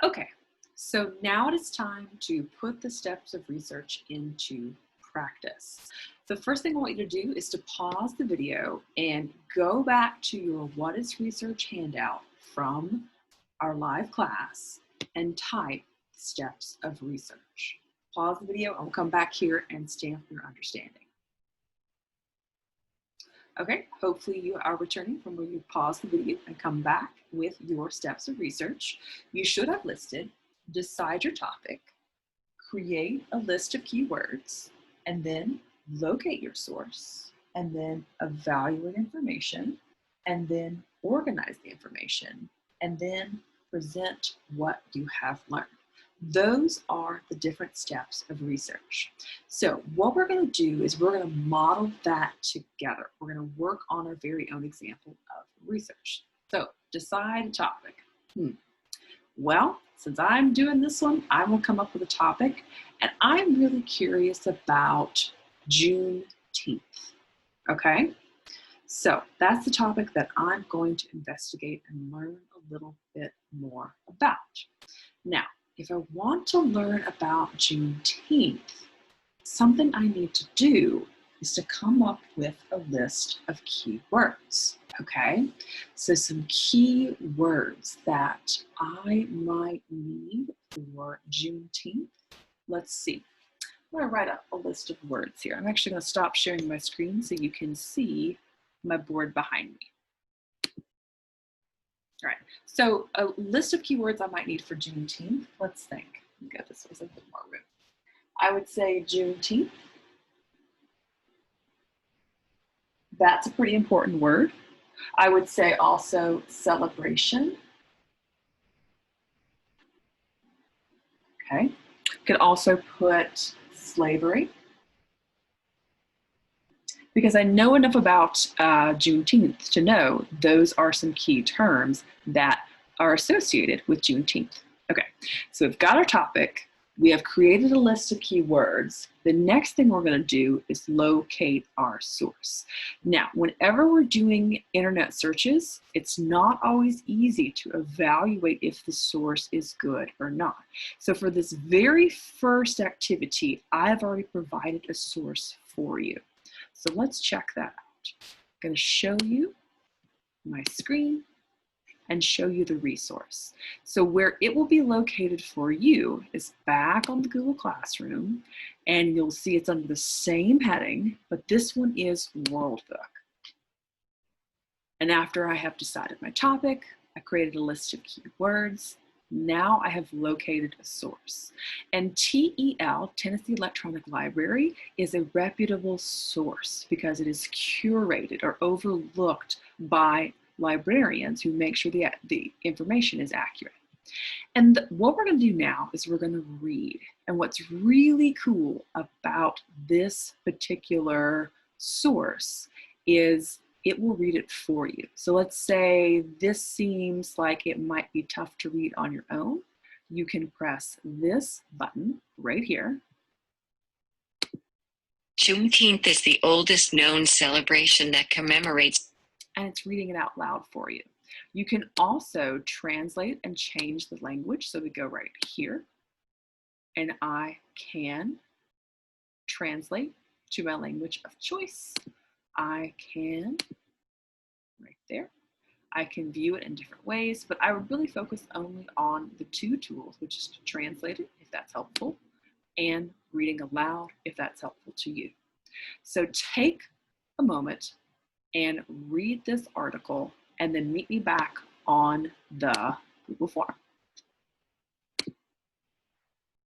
Okay, so now it is time to put the steps of research into practice. The first thing I want you to do is to pause the video and go back to your What is Research handout from our live class and type steps of research. Pause the video and we'll come back here and stamp your understanding. Okay, hopefully you are returning from where you paused the video and come back with your steps of research. You should have listed, decide your topic, create a list of keywords, and then locate your source, and then evaluate information, and then organize the information, and then present what you have learned. Those are the different steps of research. So what we're going to do is we're going to model that together. We're going to work on our very own example of research. So decide a topic. Well, since I'm doing this one, I will come up with a topic, and I'm really curious about Juneteenth. Okay? So that's the topic that I'm going to investigate and learn a little bit more about. Now, if I want to learn about Juneteenth, something I need to do is to come up with a list of keywords, okay? So some key words that I might need for Juneteenth. Let's see. I'm gonna write up a list of words here. I'm actually gonna stop sharing my screen so you can see my board behind me. All right, so a list of keywords I might need for Juneteenth. Let's think. Get this was a bit more room. I would say Juneteenth. That's a pretty important word. I would say also celebration. Okay. Could also put slavery, because I know enough about Juneteenth to know those are some key terms that are associated with Juneteenth. Okay, so we've got our topic. We have created a list of keywords. The next thing we're going to do is locate our source. Now, whenever we're doing internet searches, it's not always easy to evaluate if the source is good or not. So for this very first activity, I've already provided a source for you. So let's check that out. I'm going to show you my screen and show you the resource. So where it will be located for you is back on the Google Classroom, and you'll see it's under the same heading, but this one is Worldbook. And after I have decided my topic, I created a list of keywords. Now I have located a source. And TEL, Tennessee Electronic Library, is a reputable source because it is curated or overlooked by librarians who make sure the information is accurate. And what we're going to do now is we're going to read. And what's really cool about this particular source is it will read it for you. So let's say this seems like it might be tough to read on your own. You can press this button right here. Juneteenth is the oldest known celebration that commemorates, and it's reading it out loud for you. You can also translate and change the language. So we go right here, and I can translate to my language of choice. I can, right there, I can view it in different ways, but I would really focus only on the two tools, which is to translate it, if that's helpful, and reading aloud, if that's helpful to you. So take a moment and read this article, and then meet me back on the Google form.